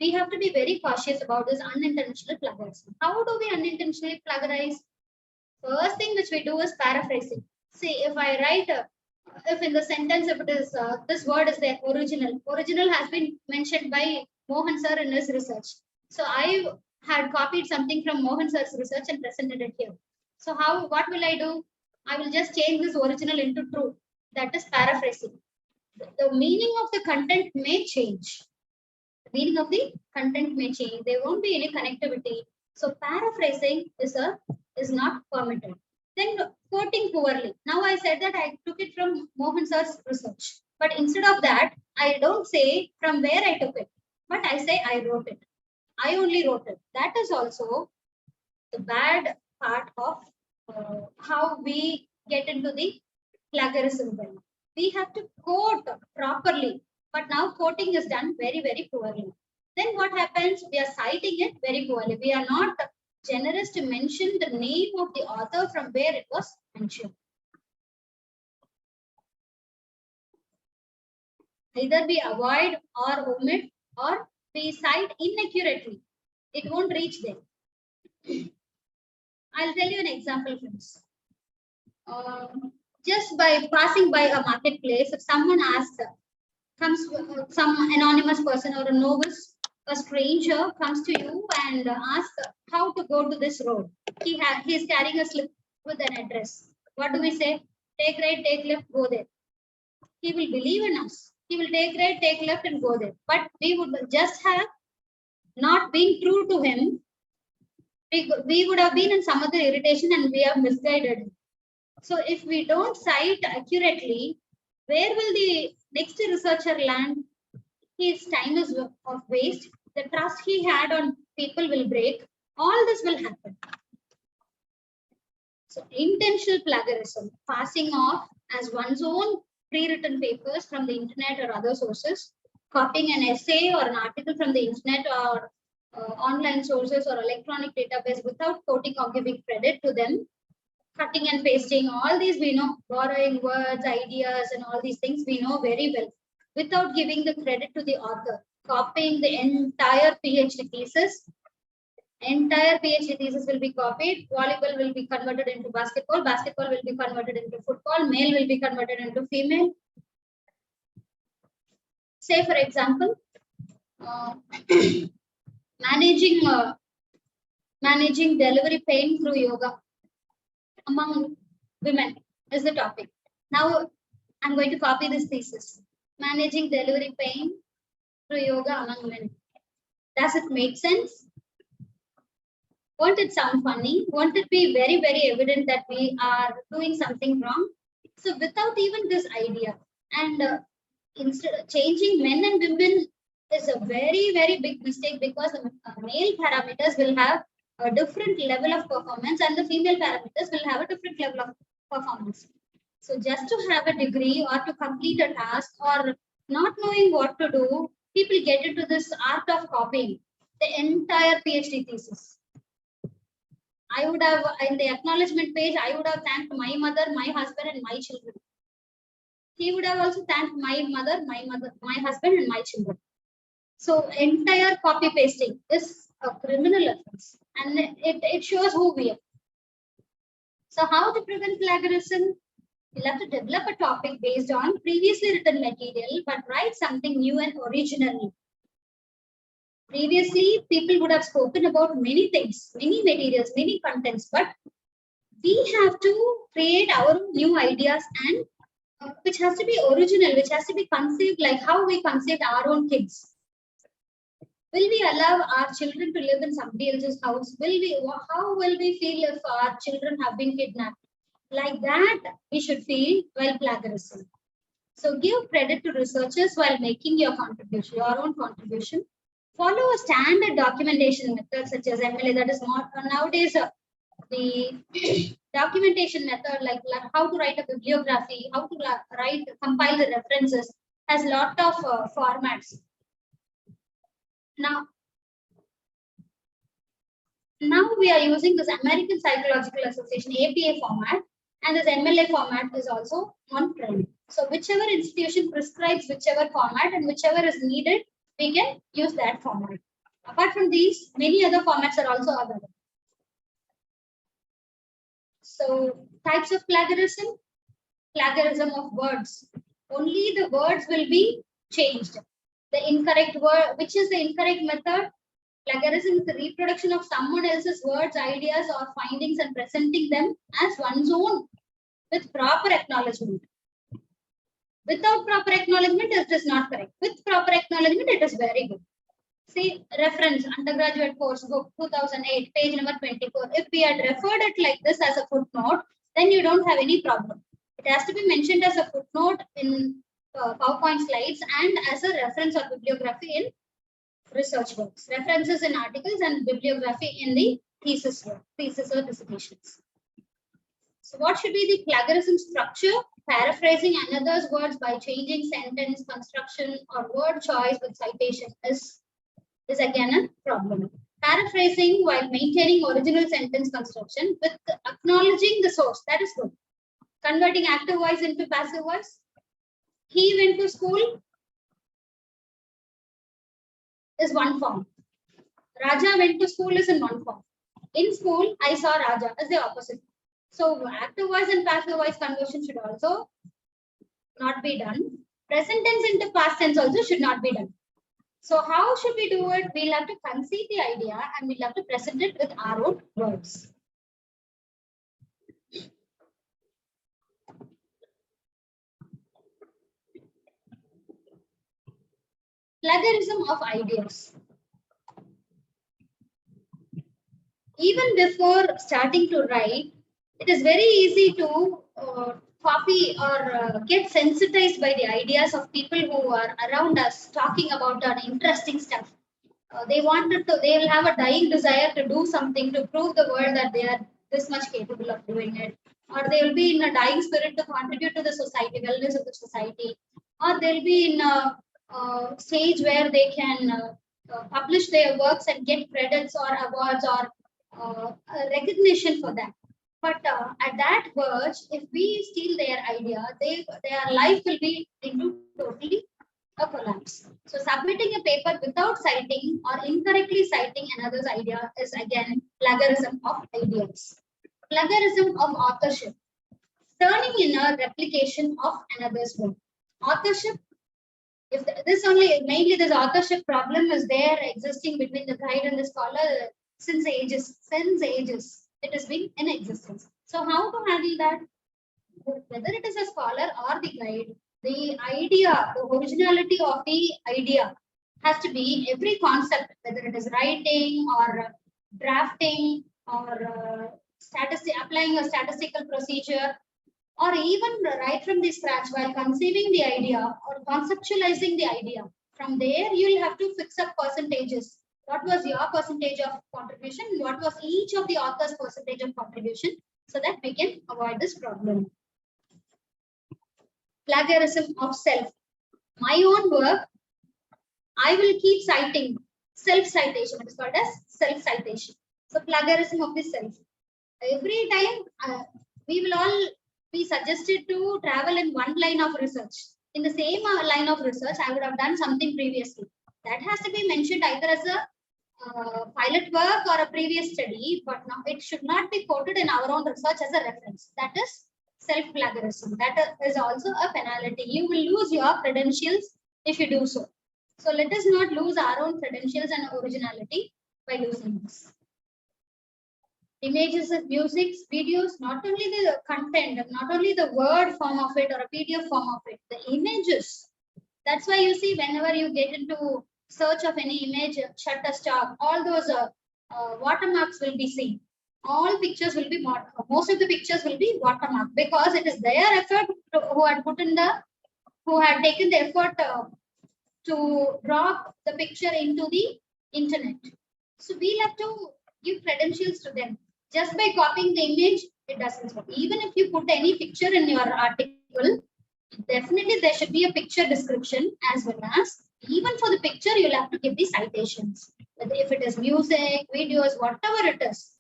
we have to be very cautious about this unintentional plagiarism. How do we unintentionally plagiarize? First thing which we do is paraphrasing. See, if I write, if in the sentence, if it is this word is the original has been mentioned by Mohan sir in his research. So I had copied something from Mohan sir's research and presented it here. So what will I do? I will just change this original into true. That is paraphrasing. The meaning of the content may change. There won't be any connectivity. So paraphrasing is not permitted. Then quoting poorly. Now I said that I took it from Mohan sir's research. But instead of that, I don't say from where I took it, but I say I wrote it. I only wrote it. That is also the bad part of how we get into the plagiarism. We have to quote properly, but now quoting is done very, very poorly. Then what happens? We are citing it very poorly. We are not generous to mention the name of the author from where it was mentioned. Either we avoid or omit or we cite inaccurately. It won't reach there. I'll tell you an example, friends. Just by passing by a marketplace, if someone asks, some anonymous person or a novice, a stranger comes to you and asks how to go to this road. He is carrying a slip with an address. What do we say? Take right, take left, go there. He will believe in us. He will take right, take left, and go there. But we would just have not been true to him. We would have been in some other irritation and we have misguided him. So if we don't cite accurately, where will the next researcher land? His time is of waste. The trust he had on people will break. All this will happen. So intentional plagiarism, passing off as one's own pre-written papers from the internet or other sources, copying an essay or an article from the internet or online sources or electronic database without quoting or giving credit to them, cutting and pasting, all these we know, borrowing words, ideas, and all these things we know very well, without giving the credit to the author, copying the entire PhD thesis. Entire PhD thesis will be copied. Volleyball will be converted into basketball. Basketball will be converted into football. Male will be converted into female. Say, for example, managing delivery pain through yoga among women is the topic. Now, I'm going to copy this thesis. Managing delivery pain through yoga among women. Does it make sense? Won't it sound funny? Won't it be very, very evident that we are doing something wrong? So without even this idea, and instead of changing men and women is a very, very big mistake, because the male parameters will have a different level of performance and the female parameters will have a different level of performance. So just to have a degree or to complete a task or not knowing what to do, people get into this art of copying the entire PhD thesis. I would have, in the acknowledgement page, I would have thanked my mother, my husband, and my children. He would have also thanked my mother, my husband, and my children. So entire copy pasting is a criminal offense, and it shows who we are. So how to prevent plagiarism? You'll have to develop a topic based on previously written material, but write something new and original. Previously, people would have spoken about many things, many materials, many contents, but we have to create our new ideas, and which has to be original, which has to be conceived like how we conceived our own kids. Will we allow our children to live in somebody else's house? How will we feel if our children have been kidnapped? Like that, we should feel while plagiarism. So give credit to researchers while making your contribution, your own contribution. Follow a standard documentation method such as MLA. That is not nowadays the documentation method, like how to write a bibliography, how to compile the references, has a lot of formats. Now we are using this American Psychological Association APA format, and this MLA format is also on trend. So whichever institution prescribes whichever format and whichever is needed, we can use that format. Apart from these, many other formats are also available. So types of plagiarism of words. Only the words will be changed. The incorrect word, which is the incorrect method? Plagiarism is the reproduction of someone else's words, ideas, or findings and presenting them as one's own with proper acknowledgement. Without proper acknowledgement, it is not correct. With proper acknowledgement, it is very good. See, reference, undergraduate course book, 2008, page number 24. If we had referred it like this as a footnote, then you don't have any problem. It has to be mentioned as a footnote in PowerPoint slides and as a reference or bibliography in research works. References in articles and bibliography in the thesis or dissertations. So what should be the plagiarism structure? Paraphrasing another's words by changing sentence construction or word choice with citation is again a problem. Paraphrasing while maintaining original sentence construction with acknowledging the source, that is good. Converting active voice into passive voice. He went to school, is one form. Raja went to school is in one form. In school, I saw Raja as the opposite. So active voice and passive voice conversion should also not be done. Present tense into past tense also should not be done. So how should we do it? We'll have to conceive the idea and we'll have to present it with our own words. Plagiarism of ideas. Even before starting to write, it is very easy to copy or get sensitized by the ideas of people who are around us talking about an interesting stuff. They will have a dying desire to do something to prove the world that they are this much capable of doing it. Or they will be in a dying spirit to contribute to the society, wellness of the society. Or they'll be in a stage where they can publish their works and get credits or awards or recognition for that. But at that verge, if we steal their idea, their life will be into totally a collapse. So submitting a paper without citing or incorrectly citing another's idea is again plagiarism of ideas. Plagiarism of authorship. Turning in a replication of another's work. Authorship, if mainly this authorship problem is there existing between the guide and the scholar since ages. It has been in existence. So how to handle that? Whether it is a scholar or the guide, the idea, the originality of the idea has to be every concept, whether it is writing or drafting or applying a statistical procedure, or even right from the scratch while conceiving the idea or conceptualizing the idea. From there, you'll have to fix up percentages. What was your percentage of contribution? What was each of the author's percentage of contribution? So that we can avoid this problem. Plagiarism of self. My own work, I will keep citing. Self-citation. It is called as self-citation. So plagiarism of the self. Every time we will all be suggested to travel in one line of research. In the same line of research, I would have done something previously. That has to be mentioned either as a pilot work or a previous study, but now it should not be quoted in our own research as a reference. That is self-plagiarism. That is also a penalty. You will lose your credentials if you do so. So let us not lose our own credentials and originality by losing this. Images of music, videos, not only the content, not only the word form of it or a PDF form of it, the images. That's why you see whenever you get into search of any image, Shutterstock, all those watermarks will be seen. All pictures will be, most of the pictures will be watermarked because it is their effort who had taken the effort to drop the picture into the internet. So we'll have to give credentials to them. Just by copying the image, it doesn't work. Even if you put any picture in your article, definitely there should be a picture description as well as even for the picture, you'll have to give the citations. Whether if it is music, videos, whatever it is,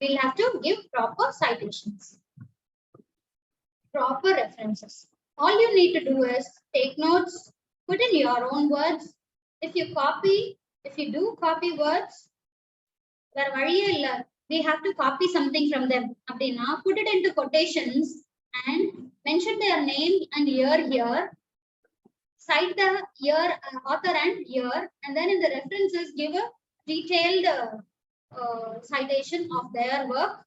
we'll have to give proper citations, proper references. All you need to do is take notes, put in your own words. If you do copy words, we have to copy something from them. Now put it into quotations and mention their name and year here. Cite the year, author and year, and then in the references give a detailed citation of their work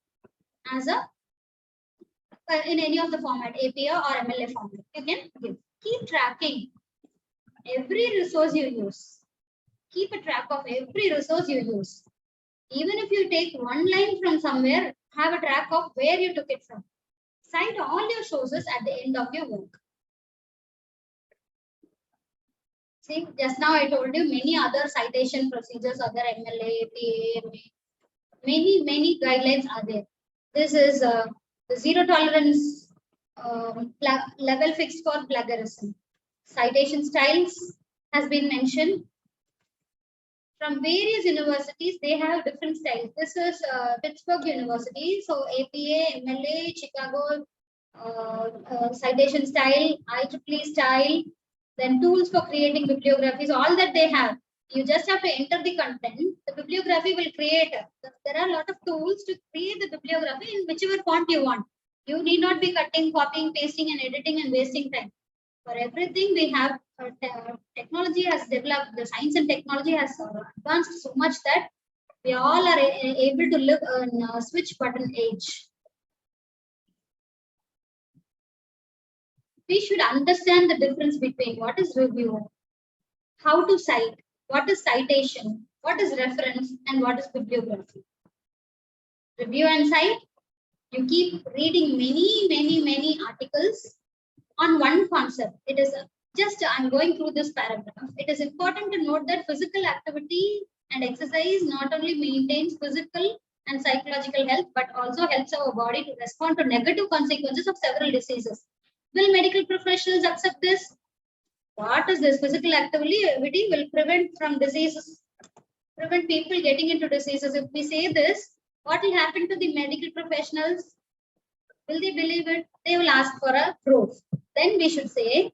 as in any of the format, APA or MLA format. You can give. Keep tracking every resource you use. Keep a track of every resource you use. Even if you take one line from somewhere, have a track of where you took it from. Cite all your sources at the end of your work. See, just now I told you many other citation procedures, other MLA, PA, many guidelines are there. This is the zero tolerance level fixed for plagiarism. Citation styles has been mentioned. From various universities, they have different styles. This is Pittsburgh University, so APA, MLA, Chicago, citation style, IEEE style, then tools for creating bibliographies, all that they have. You just have to enter the content. The bibliography will create. There are a lot of tools to create the bibliography in whichever font you want. You need not be cutting, copying, pasting, and editing and wasting time. For everything, we have technology has developed. The science and technology has advanced so much that we all are able to live in a switch button age. We should understand the difference between what is review, how to cite, what is citation, what is reference, and what is bibliography. Review and cite, you keep reading many articles on one concept. It is just, I'm going through this paragraph. It is important to note that physical activity and exercise not only maintains physical and psychological health, but also helps our body to respond to negative consequences of several diseases. Will medical professionals accept this? What is this? Physical activity will prevent from diseases, prevent people getting into diseases. If we say this, what will happen to the medical professionals? Will they believe it? They will ask for a proof. Then we should say,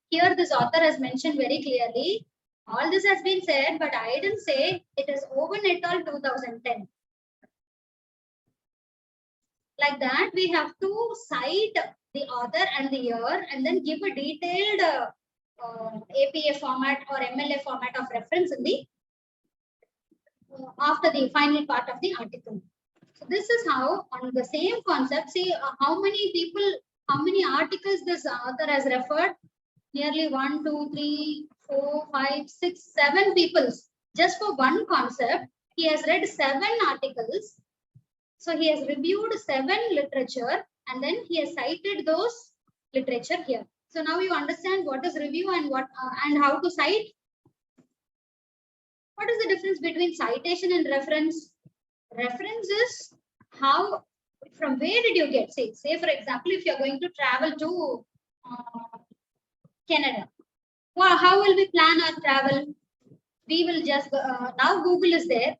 here this author has mentioned very clearly, all this has been said, but I didn't say it is Owen et al. 2010. Like that, we have to cite the author and the year and then give a detailed APA format or MLA format of reference in the after the final part of the article. So this is how, on the same concept, see how many people, how many articles this author has referred. Nearly 1, 2, 3, 4, 5, 6, 7 people. Just for one concept, he has read 7 articles. So he has reviewed 7 literature and then he has cited those literature here. So now you understand what is review and what and how to cite. What is the difference between citation and reference? Reference is how, from where did you get, say for example, if you're going to travel to Canada, well, how will we plan our travel? We will just, now Google is there.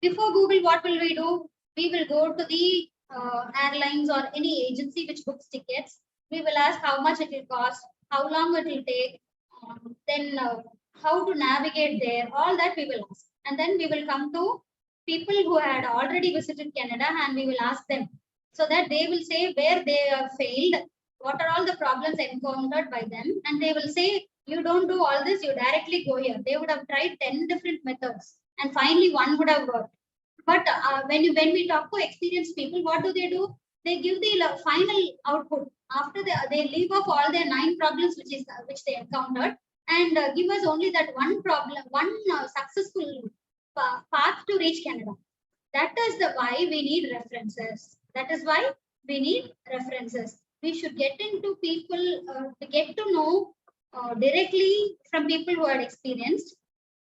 Before Google, what will we do? We will go to the airlines or any agency which books tickets. We will ask how much it will cost, how long it will take, then how to navigate there, all that we will ask. And then we will come to people who had already visited Canada and we will ask them so that they will say where they have failed, what are all the problems encountered by them, and they will say, you don't do all this, you directly go here. They would have tried 10 different methods and finally one would have worked. But when we talk to experienced people, what do? They give the final output after they leave off all their 9 problems which they encountered and give us only that one problem, one successful path to reach Canada. That is why we need references. That is why we need references. We should get into people, get to know directly from people who are experienced.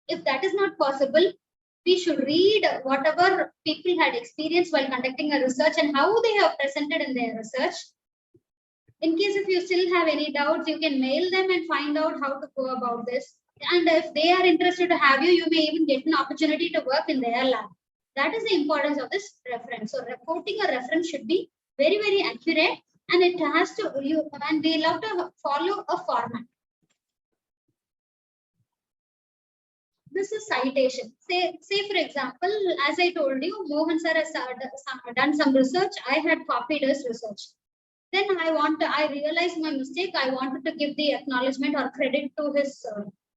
If that is not possible, we should read whatever people had experienced while conducting a research and how they have presented in their research. In case if you still have any doubts, you can mail them and find out how to go about this. And if they are interested to have you, you may even get an opportunity to work in their lab. That is the importance of this reference. So reporting a reference should be very, very accurate, and it has to, and we love to follow a format. This is citation. Say for example, as I told you, Mohan sir has done some research. I had copied his research. Then I realized my mistake. I wanted to give the acknowledgement or credit to his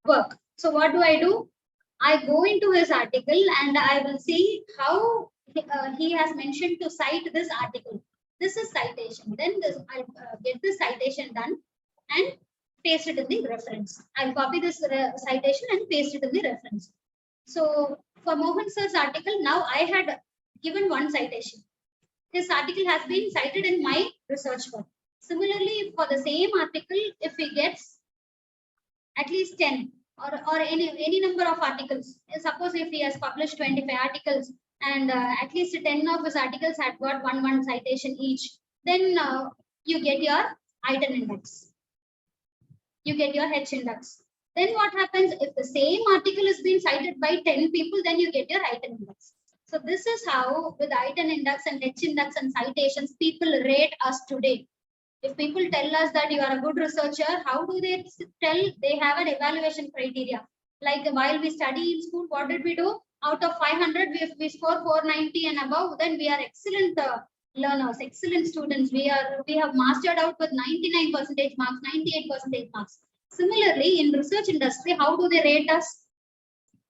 work. So what do? I go into his article and I will see how he has mentioned to cite this article. This is citation. Then I'll get the citation done and paste it in the reference. I'll copy this citation and paste it in the reference. So for Mohan sir's article, now I had given one citation. This article has been cited in my research work. Similarly, for the same article, if he gets at least 10 or any number of articles, suppose if he has published 25 articles and at least 10 of his articles had got one citation each, then you get your item index. You get your H index. Then what happens if the same article is being cited by 10 people, then you get your item index. So this is how with item index and H index and citations, people rate us today. If people tell us that you are a good researcher, how do they tell? They have an evaluation criteria. Like while we study in school, what did we do? Out of 500, if we score 490 and above, then we are excellent learners, excellent students. We have mastered out with 99% marks, 98% marks. Similarly, in research industry, how do they rate us?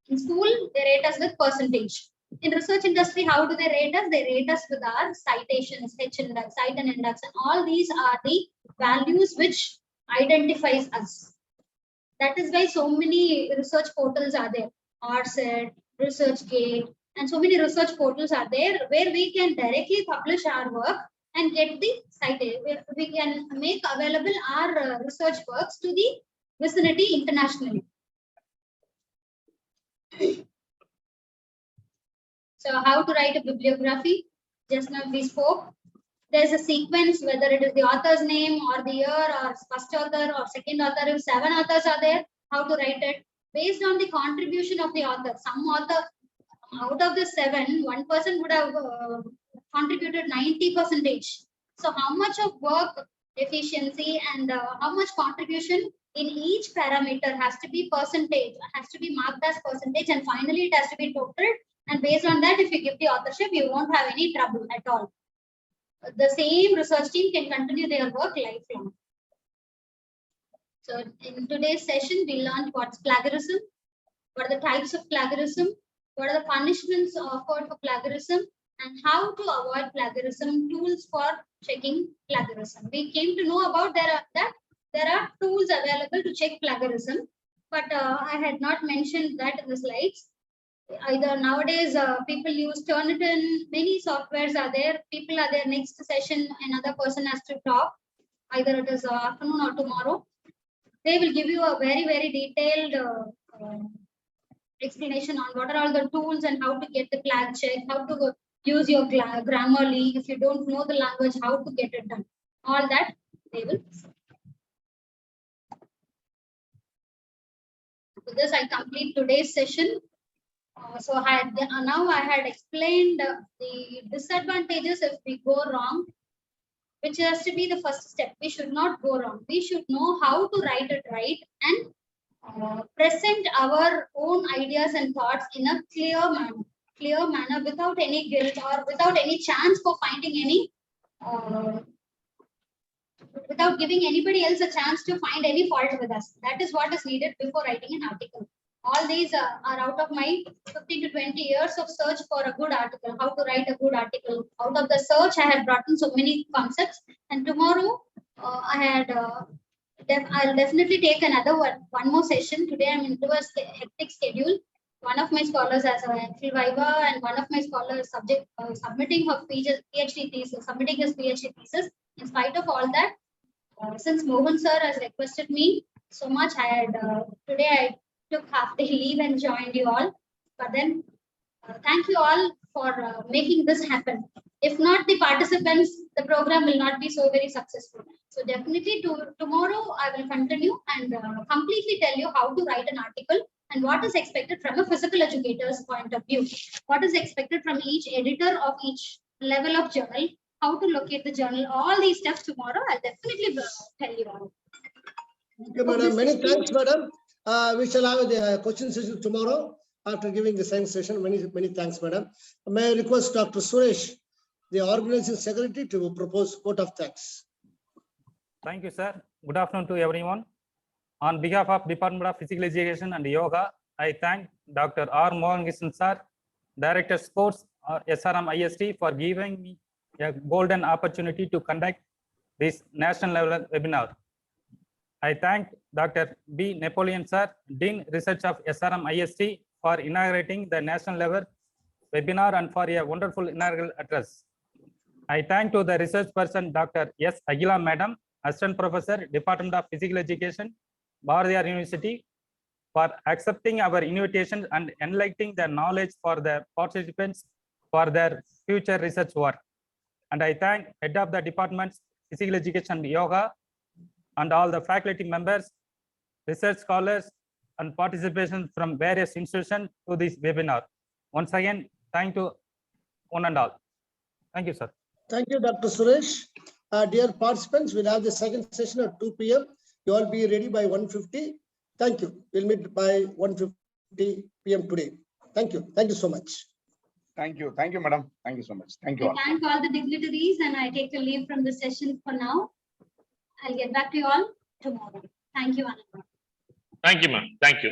In school, they rate us with percentage. In research industry, how do they rate us? They rate us with our citations, H index, cite and index, and all these are the values which identifies us. That is why so many research portals are there. RSET, ResearchGate, and so many research portals are there where we can directly publish our work and get the citation. We can make available our research works to the vicinity internationally. So how to write a bibliography? Just now we spoke. There's a sequence, whether it is the author's name or the year or first author or second author. If 7 authors are there, how to write it? Based on the contribution of the author. Some author, out of the 7, one person would have contributed 90%. So how much of work efficiency and how much contribution in each parameter has to be percentage, has to be marked as percentage, and finally it has to be totaled. And based on that, if you give the authorship, you won't have any trouble at all. The same research team can continue their work lifelong. So in today's session, we learned what's plagiarism, what are the types of plagiarism, what are the punishments offered for plagiarism, and how to avoid plagiarism, tools for checking plagiarism. We came to know about there are tools available to check plagiarism, but I had not mentioned that in the slides. Either nowadays people use Turnitin, many softwares are there. People are there. Next session, another person has to talk. Either it is afternoon or tomorrow. They will give you a very, very detailed explanation on what are all the tools and how to get the flag check, how to use your Grammarly. If you don't know the language, how to get it done. All that they will. With this, I complete today's session. So now I had explained the disadvantages if we go wrong, which has to be the first step. We should not go wrong. We should know how to write it right and present our own ideas and thoughts in a clear manner without any guilt or without any chance for finding any, without giving anybody else a chance to find any fault with us. That is what is needed before writing an article. All these are out of my 15 to 20 years of search for a good article, how to write a good article. Out of the search, I had brought in so many concepts. And tomorrow, I'll definitely take another one more session. Today, I'm into a hectic schedule. One of my scholars has a MPhil Viva, and one of my scholars submitting her PhD thesis, submitting his PhD thesis. In spite of all that, since Mohan sir has requested me so much, today I took half day leave and joined you all. But then thank you all for making this happen. If not the participants, the program will not be so very successful. So definitely tomorrow I will continue and completely tell you how to write an article and what is expected from a physical educator's point of view. What is expected from each editor of each level of journal, how to locate the journal, all these steps tomorrow I'll definitely tell you all. Okay, madam. Many thanks, madam. We shall have the question session tomorrow after giving the science session. Many thanks, madam. May I request Dr. Suresh, the organizing secretary, to propose vote of thanks. Thank you, sir. Good afternoon to everyone. On behalf of Department of Physical Education and Yoga, I thank Dr. R. Mohan Krishnan, sir, Director Sports SRMIST, for giving me a golden opportunity to conduct this national level webinar. I thank Dr. B. Napoleon, sir, Dean Research of SRMIST, for inaugurating the national level webinar and for a wonderful inaugural address. I thank to the research person, Dr. S. Agila, madam, Assistant Professor, Department of Physical Education, Bharatiyar University, for accepting our invitation and enlightening the knowledge for the participants for their future research work. And I thank Head of the Department's Physical Education and Yoga and all the faculty members, research scholars, and participation from various institutions to this webinar. Once again, thank you one and all. Thank you, sir. Thank you, Dr. Suresh. Dear participants, we'll have the second session at 2 p.m. You all be ready by 1:50. Thank you. We'll meet by 1:50. 8:50 p.m. today. Thank you. Thank you so much. Thank you. Thank you, madam. Thank you so much. Thank you I all. thank all the dignitaries and I take a leave from the session for now. I'll get back to you all tomorrow. Thank you, Anand. Thank you, ma'am. Thank you.